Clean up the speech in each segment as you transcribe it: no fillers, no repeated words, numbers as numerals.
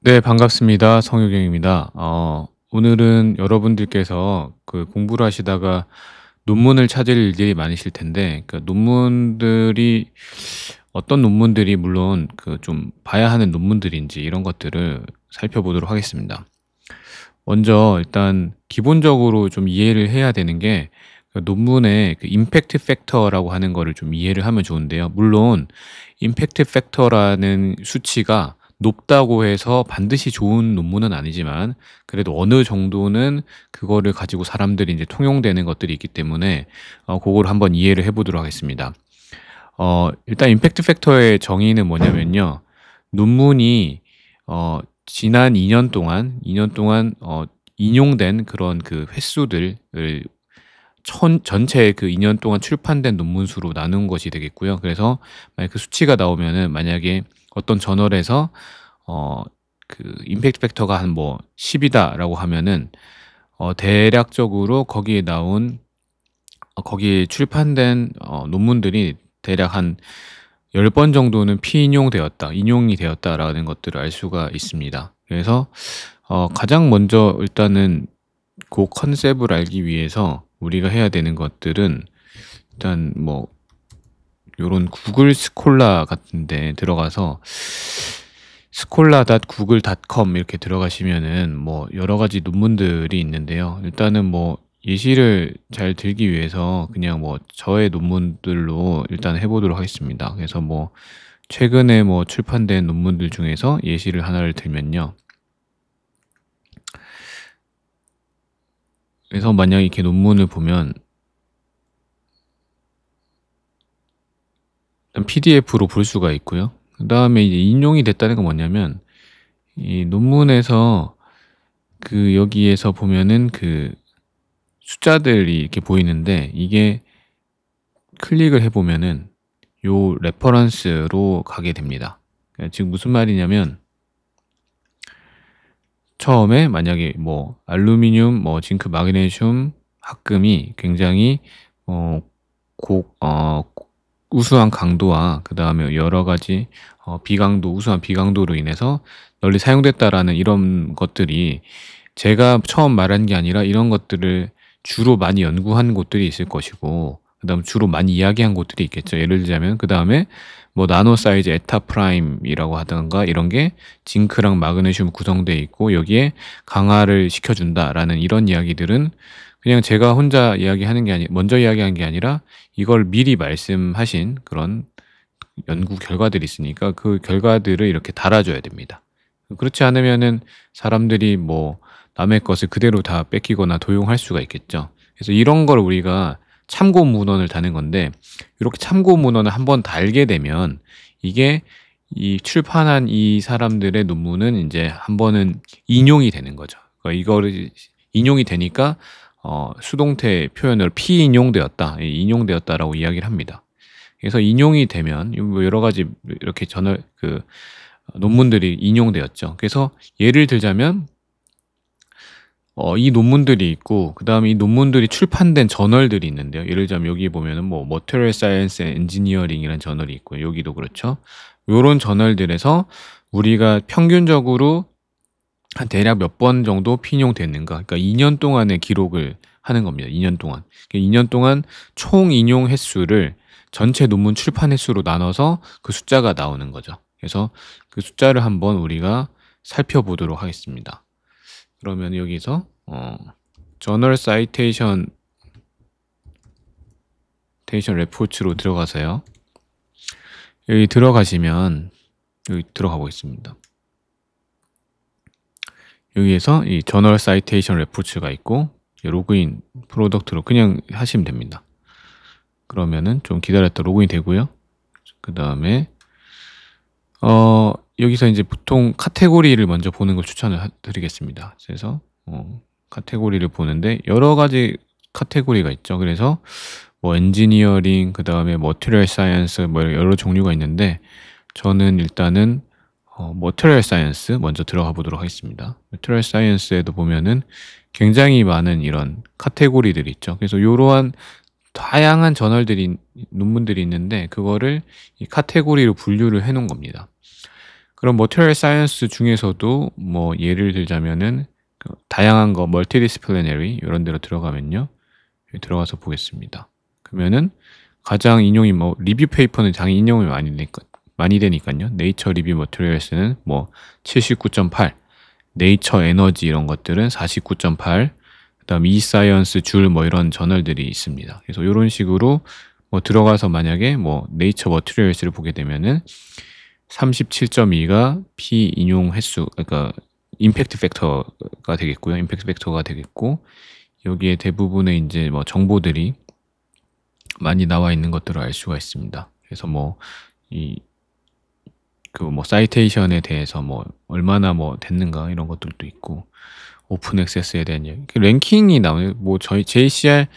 네, 반갑습니다. 성유경입니다. 오늘은 여러분들께서 그 공부를 하시다가 논문을 찾을 일들이 많으실 텐데, 그 논문들이 어떤 논문들이 물론 그 좀 봐야 하는 논문들인지 이런 것들을 살펴보도록 하겠습니다. 먼저 일단 기본적으로 좀 이해를 해야 되는 게, 그 논문의 그 임팩트 팩터라고 하는 거를 좀 이해를 하면 좋은데요. 물론 임팩트 팩터라는 수치가 높다고 해서 반드시 좋은 논문은 아니지만, 그래도 어느 정도는 그거를 가지고 사람들이 이제 통용되는 것들이 있기 때문에 그거를 한번 이해를 해 보도록 하겠습니다. 일단 임팩트 팩터의 정의는 뭐냐면요. 논문이 지난 2년 동안 인용된 그런 그 횟수들을 전체 그 2년 동안 출판된 논문 수로 나눈 것이 되겠고요. 그래서 만약 그 수치가 나오면은, 만약에 어떤 저널에서 그 임팩트 팩터가 한 뭐 10 이다라고 하면은, 대략적으로 거기에 나온 거기에 출판된 논문들이 대략 한 10번 정도는 피인용되었다, 인용이 되었다라는 것들을 알 수가 있습니다. 그래서 가장 먼저 일단은 그 컨셉을 알기 위해서 우리가 해야 되는 것들은, 일단 뭐 요런 구글 스콜라 같은 데 들어가서 scholar.google.com 이렇게 들어가시면은 뭐 여러 가지 논문들이 있는데요. 일단은 뭐 예시를 잘 들기 위해서 그냥 뭐 저의 논문들로 일단 해 보도록 하겠습니다. 그래서 뭐 최근에 뭐 출판된 논문들 중에서 예시를 하나를 들면요. 그래서 만약 이렇게 논문을 보면 일단 PDF로 볼 수가 있고요. 그다음에 이제 인용이 됐다는 건 뭐냐면, 이 논문에서 그 여기에서 보면은 그 숫자들이 이렇게 보이는데, 이게 클릭을 해 보면은 요 레퍼런스로 가게 됩니다. 그러니까 지금 무슨 말이냐면, 처음에 만약에 뭐 알루미늄, 뭐 징크, 마그네슘, 합금이 굉장히 어 곡 우수한 강도와 그다음에 여러 가지 비강도, 우수한 비강도로 인해서 널리 사용됐다라는 이런 것들이, 제가 처음 말한 게 아니라 이런 것들을 주로 많이 연구한 곳들이 있을 것이고, 그다음에 주로 많이 이야기한 곳들이 있겠죠. 예를 들자면 그다음에 뭐 나노 사이즈 에타 프라임이라고 하든가, 이런 게 징크랑 마그네슘 구성되어 있고 여기에 강화를 시켜 준다라는 이런 이야기들은, 그냥 제가 혼자 이야기하는 게 먼저 이야기한 게 아니라 이걸 미리 말씀하신 그런 연구 결과들이 있으니까 그 결과들을 이렇게 달아줘야 됩니다. 그렇지 않으면은 사람들이 뭐 남의 것을 그대로 다 뺏기거나 도용할 수가 있겠죠. 그래서 이런 걸 우리가 참고 문헌을 다는 건데, 이렇게 참고 문헌을 한번 달게 되면 이게 이 출판한 이 사람들의 논문은 이제 한 번은 인용이 되는 거죠. 그러니까 이거를 인용이 되니까 수동태 표현을 피인용되었다, 인용되었다라고 이야기를 합니다. 그래서 인용이 되면 뭐 여러 가지 이렇게 저널 그 논문들이 인용되었죠. 그래서 예를 들자면 이 논문들이 있고 그다음에 이 논문들이 출판된 저널들이 있는데요. 예를 들자면 여기 보면은 뭐 Material Science and Engineering이라는 저널이 있고요. 여기도 그렇죠. 요런 저널들에서 우리가 평균적으로 한 대략 몇 번 정도 피인용됐는가, 그러니까 2년 동안의 기록을 하는 겁니다. 2년 동안. 2년 동안 총 인용 횟수를 전체 논문 출판 횟수로 나눠서 그 숫자가 나오는 거죠. 그래서 그 숫자를 한번 우리가 살펴보도록 하겠습니다. 그러면 여기서 저널 사이테이션 레포츠로 들어가서요. 여기 들어가시면, 여기 들어가 보겠습니다. 여기에서 이 저널 사이테이션 레포츠가 있고, 로그인 프로덕트로 그냥 하시면 됩니다. 그러면은 좀 기다렸다 로그인 되고요. 그다음에 여기서 이제 보통 카테고리를 먼저 보는 걸 추천을 드리겠습니다. 그래서 카테고리를 보는데 여러 가지 카테고리가 있죠. 그래서 뭐 엔지니어링, 그다음에 머티리얼 사이언스, 뭐 여러 종류가 있는데, 저는 일단은 머티리얼 사이언스 먼저 들어가 보도록 하겠습니다. 머티리얼 사이언스에도 보면은 굉장히 많은 이런 카테고리들이 있죠. 그래서 요러한 다양한 저널들이, 논문들이 있는데 그거를 이 카테고리로 분류를 해 놓은 겁니다. 그런 머티리얼 사이언스 중에서도 뭐 예를 들자면은 그 다양한 거 멀티디스플리너리 요런 데로 들어가면요. 여기 들어가서 보겠습니다. 그러면은 가장 인용이 뭐 리뷰 페이퍼는 당연히 인용이 많이 되니깐요. 네이처 리뷰 머티리얼스는 뭐 79.8, 네이처 에너지 이런 것들은 49.8, 그다음 이사이언스 줄 뭐 이런 저널들이 있습니다. 그래서 요런 식으로 뭐 들어가서 만약에 뭐 네이처 머티리얼스를 보게 되면은 37.2가 피인용 횟수, 그러니까 임팩트 팩터가 되겠고요. 임팩트 팩터가 되겠고, 여기에 대부분의 이제 뭐 정보들이 많이 나와 있는 것들을 알 수가 있습니다. 그래서 뭐 이 그 뭐 사이테이션에 대해서 뭐 얼마나 뭐 됐는가 이런 것들도 있고, 오픈 액세스에 대한 얘기, 랭킹이 나오네요. 뭐 저희 JCR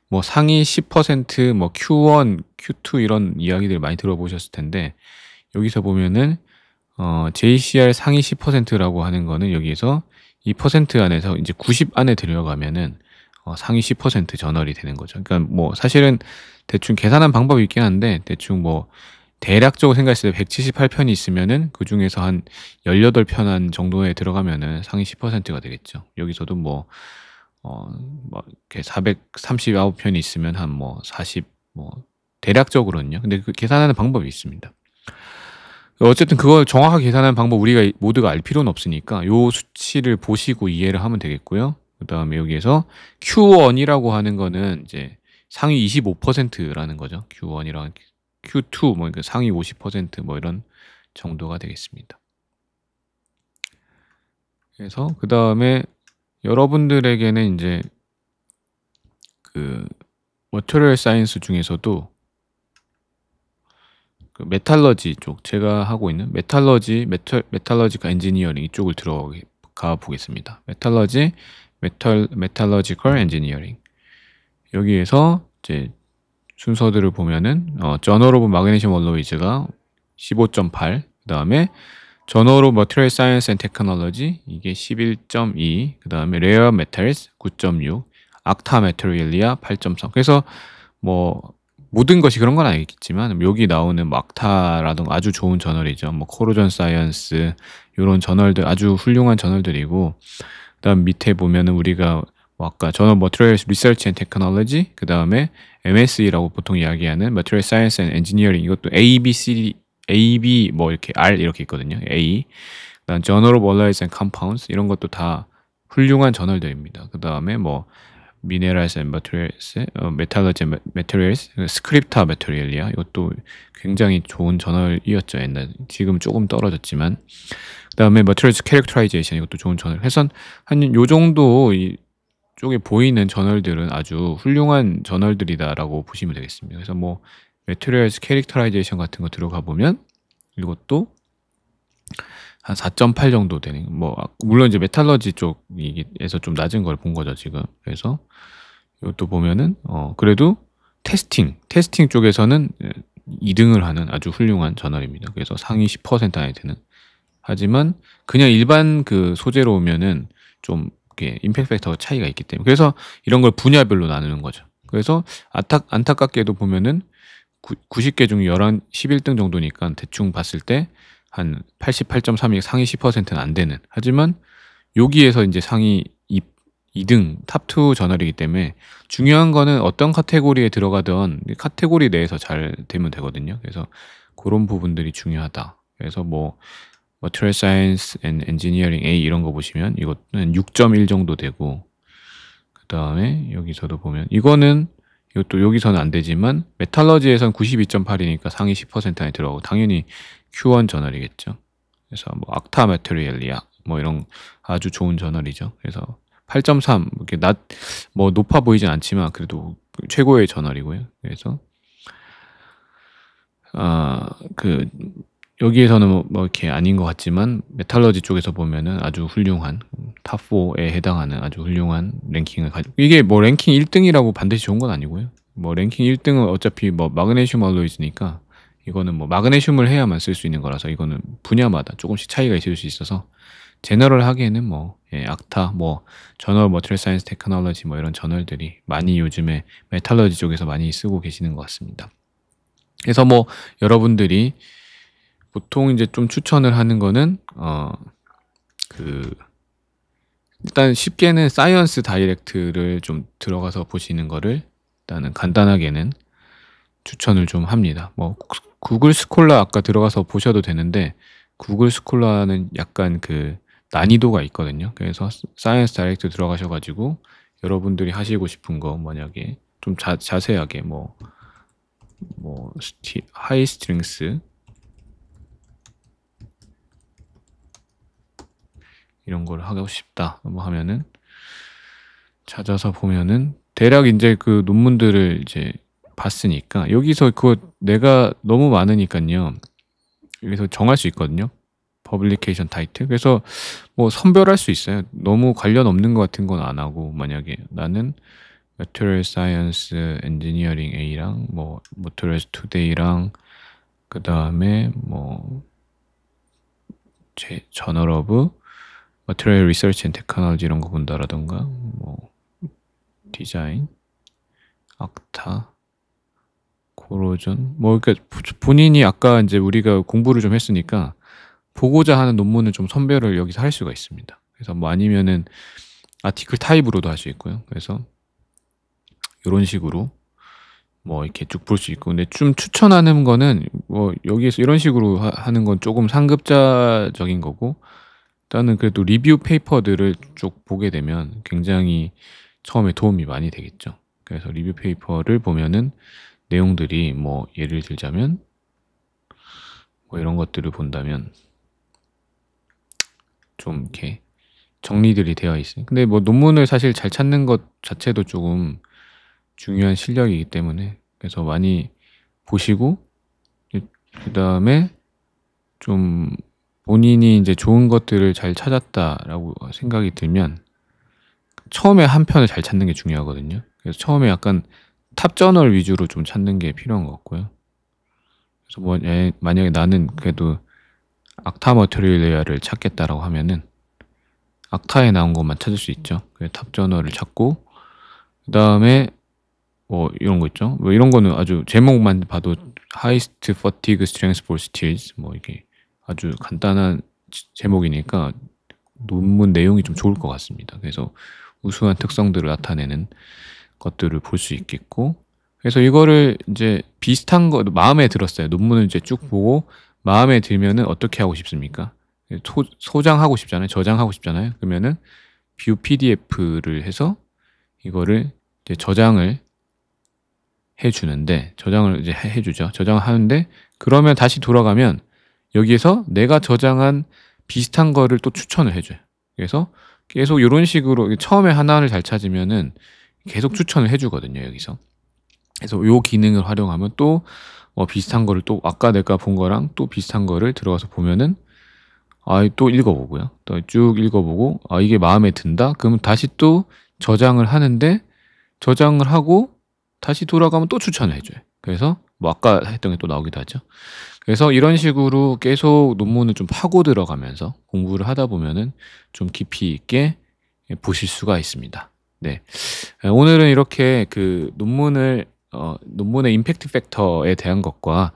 뭐 상위 10%뭐 Q1, Q2 이런 이야기들 많이 들어보셨을 텐데, 여기서 보면은 JCR 상위 10%라고 하는 거는 여기에서 이 퍼센트 안에서 이제 90 안에 들어가면은 상위 10% 저널이 되는 거죠. 그러니까 뭐 사실은 대충 계산한 방법이 있긴 한데, 대충 뭐 대략적으로 생각했을 때 178편이 있으면은 그중에서 한 18편 정도에 들어가면은 상위 10%가 되겠죠. 여기서도 뭐 이렇게 439편이 있으면 한 뭐 40, 뭐 대략적으로는요. 근데 그 계산하는 방법이 있습니다. 어쨌든 그걸 정확하게 계산하는 방법 우리가 모두가 알 필요는 없으니까 요 수치를 보시고 이해를 하면 되겠고요. 그다음에 여기에서 Q1이라고 하는 거는 이제 상위 25%라는 거죠. Q1이랑 Q2 뭐 상위 50% 이런 정도가 되겠습니다. 그래서 그다음에 여러분들에게는 이제 그 머티리얼 사이언스 중에서도 그 메탈러지 쪽, 제가 하고 있는 메탈러지컬 엔지니어링 이쪽을 들어가 보겠습니다. 메탈러지컬 엔지니어링. 여기에서 이제 순서들을 보면은 저널 오브 마그네슘 얼로이즈가 15.8, 그다음에 저널 오브 머티리얼 사이언스 앤 테크놀로지 이게 11.2, 그다음에 레어 메탈스 9.6, 악타 메테리얼리아 8.3. 그래서 뭐 모든 것이 그런 건 아니겠지만 여기 나오는 뭐 악타라든가 아주 좋은 저널이죠. 뭐 코로전 사이언스 요런 저널들 아주 훌륭한 저널들이고, 그다음 밑에 보면은 우리가 뭐 아까 저널 머티리얼 리서치 앤 테크놀로지, 그다음에 MSE라고 보통 이야기하는 머티리얼 사이언스 앤 엔지니어링, 이것도 A, B, C, A, B 뭐 이렇게 R 이렇게 있거든요. A. 그다음 저널 오브 얼라이즈 앤 컴파운드 이런 것도 다 훌륭한 저널들입니다. 그다음에 뭐 미네랄스 앤 머티리얼스, 메탈러지 메테리얼스, 스크립타 메테리얼이야. 이것도 굉장히 좋은 저널이었죠. 옛날, 지금 조금 떨어졌지만. 그다음에 머티리얼스 캐릭터라이제이션 이것도 좋은 저널. 해서 한 요 정도 이 쪽에 보이는 저널들은 아주 훌륭한 저널들이다라고 보시면 되겠습니다. 그래서 뭐 메테리얼스 캐릭터라이제이션 같은 거 들어가 보면 이것도 한 4.8 정도 되는, 뭐 물론 이제 메탈러지 쪽에서 좀 낮은 걸 본 거죠 지금. 그래서 이것도 보면은 그래도 테스팅 쪽에서는 2등을 하는 아주 훌륭한 저널입니다. 그래서 상위 10% 안에 드는. 하지만 그냥 일반 그 소재로 오면은 좀 이렇게 임팩트 팩터 차이가 있기 때문에, 그래서 이런 걸 분야별로 나누는 거죠. 그래서 안타깝게도 보면은 90개 중 11등 정도니까 대충 봤을 때 한 88.3이 상위 10%는 안 되는. 하지만 여기에서 이제 상위 2등 탑2 저널이기 때문에 중요한 거는 어떤 카테고리에 들어가든 카테고리 내에서 잘 되면 되거든요. 그래서 그런 부분들이 중요하다. 그래서 뭐 Material Science and Engineering A 이런 거 보시면 이것은 6.1 정도 되고, 그 다음에 여기서도 보면 이것도 여기서는 안 되지만 메탈러지에선 92.8이니까 상위 10% 안에 들어가고 당연히 Q1 저널이겠죠. 그래서 뭐 악타 메테리얼리아 뭐 이런 아주 좋은 저널이죠. 그래서 8.3 이렇게 뭐 높아 보이진 않지만 그래도 최고의 저널이고요. 그래서 여기에서는 뭐 이렇게 아닌 것 같지만 메탈러지 쪽에서 보면은 아주 훌륭한 탑4에 해당하는 아주 훌륭한 랭킹을 가지고, 이게 뭐 랭킹 1등이라고 반드시 좋은 건 아니고요. 뭐 랭킹 1등은 어차피 뭐 마그네슘 얼로이즈니까 이거는 뭐 마그네슘을 해야만 쓸 수 있는 거라서 이거는 분야마다 조금씩 차이가 있을 수 있어서 제너럴 하기에는 뭐 악타, 뭐 저널 머티리얼 사이언스 테크놀로지 뭐 이런 저널들이 많이 요즘에 메탈러지 쪽에서 많이 쓰고 계시는 것 같습니다. 그래서 뭐 여러분들이 보통 이제 좀 추천을 하는 거는 일단 쉽게는 사이언스 다이렉트를 좀 들어가서 보시는 거를 일단은 간단하게는 추천을 좀 합니다. 뭐 구글 스콜라 아까 들어가서 보셔도 되는데 구글 스콜라는 약간 난이도가 있거든요. 그래서 사이언스 다이렉트 들어가셔 가지고 여러분들이 하시고 싶은 거 만약에 좀 자세하게 하이 스트링스 이런 걸 하고 싶다 하면은 찾아서 보면은 대략 이제 그 논문들을 이제 봤으니까 여기서 그거 내가 너무 많으니까요. 여기서 정할 수 있거든요. 퍼블리케이션 타이틀. 그래서 뭐 선별할 수 있어요. 너무 관련 없는 것 같은 건 안 하고 만약에 나는 Material Science Engineering A랑 Materials Today랑 그다음에 Journal of Material Research and Technology 이런 거 본다라던가 디자인, 악타, 코로전 그러니까 본인이 아까 이제 우리가 공부를 좀 했으니까 보고자 하는 논문을 좀 선별을 여기서 할 수가 있습니다. 그래서 아니면은 아티클 타입으로도 할 수 있고요. 그래서 요런 식으로 이렇게 쭉 볼 수 있고 근데 좀 추천하는 거는 여기에서 이런 식으로 하는 건 조금 상급자적인 거고 일단은 그래도 리뷰 페이퍼들을 쭉 보게 되면 굉장히 처음에 도움이 많이 되겠죠. 그래서 리뷰 페이퍼를 보면은 내용들이 예를 들자면 이런 것들을 본다면 좀 이렇게 정리들이 되어 있어요. 근데 논문을 사실 잘 찾는 것 자체도 조금 중요한 실력이기 때문에 그래서 많이 보시고 그다음에 좀 본인이 이제 좋은 것들을 잘 찾았다라고 생각이 들면 처음에 한 편을 잘 찾는 게 중요하거든요. 그래서 처음에 약간 탑 저널 위주로 좀 찾는 게 필요한 것 같고요. 그래서 만약에 나는 그래도 악타 머티리얼을 찾겠다라고 하면은 악타에 나온 것만 찾을 수 있죠. 그래서 탑 저널을 찾고 그다음에 이런 거 있죠. 이런 거는 아주 제목만 봐도 Highest Fatigue Strength for Steels 이게 아주 간단한 제목이니까 논문 내용이 좀 좋을 것 같습니다. 그래서 우수한 특성들을 나타내는 것들을 볼 수 있겠고 그래서 이거를 이제 비슷한 거 마음에 들었어요. 논문을 이제 쭉 보고 마음에 들면은 어떻게 하고 싶습니까? 소장하고 싶잖아요. 저장하고 싶잖아요. 그러면은 뷰 PDF를 해서 이거를 이제 저장을 해주는데 저장을 이제 해주죠. 저장을 하는데 그러면 다시 돌아가면 여기에서 내가 저장한 비슷한 거를 또 추천을 해줘요. 그래서 계속 이런 식으로 처음에 하나를 잘 찾으면은 계속 추천을 해주거든요. 여기서. 그래서 요 기능을 활용하면 또 비슷한 거를 또 아까 내가 본 거랑 또 비슷한 거를 들어가서 보면은 또 읽어보고요. 또 쭉 읽어보고 이게 마음에 든다? 그럼 다시 또 저장을 하는데 저장을 하고 다시 돌아가면 또 추천을 해줘요. 그래서 아까 했던 게 또 나오기도 하죠. 그래서 이런 식으로 계속 논문을 좀 파고 들어가면서 공부를 하다 보면은 좀 깊이 있게 보실 수가 있습니다. 네. 오늘은 이렇게 논문의 임팩트 팩터에 대한 것과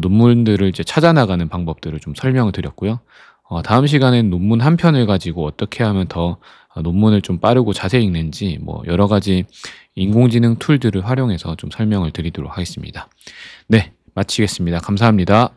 논문들을 이제 찾아 나가는 방법들을 좀 설명을 드렸고요. 다음 시간엔 논문 한 편을 가지고 어떻게 하면 더 논문을 좀 빠르고 자세히 읽는지 여러 가지 인공지능 툴들을 활용해서 좀 설명을 드리도록 하겠습니다. 네, 마치겠습니다. 감사합니다.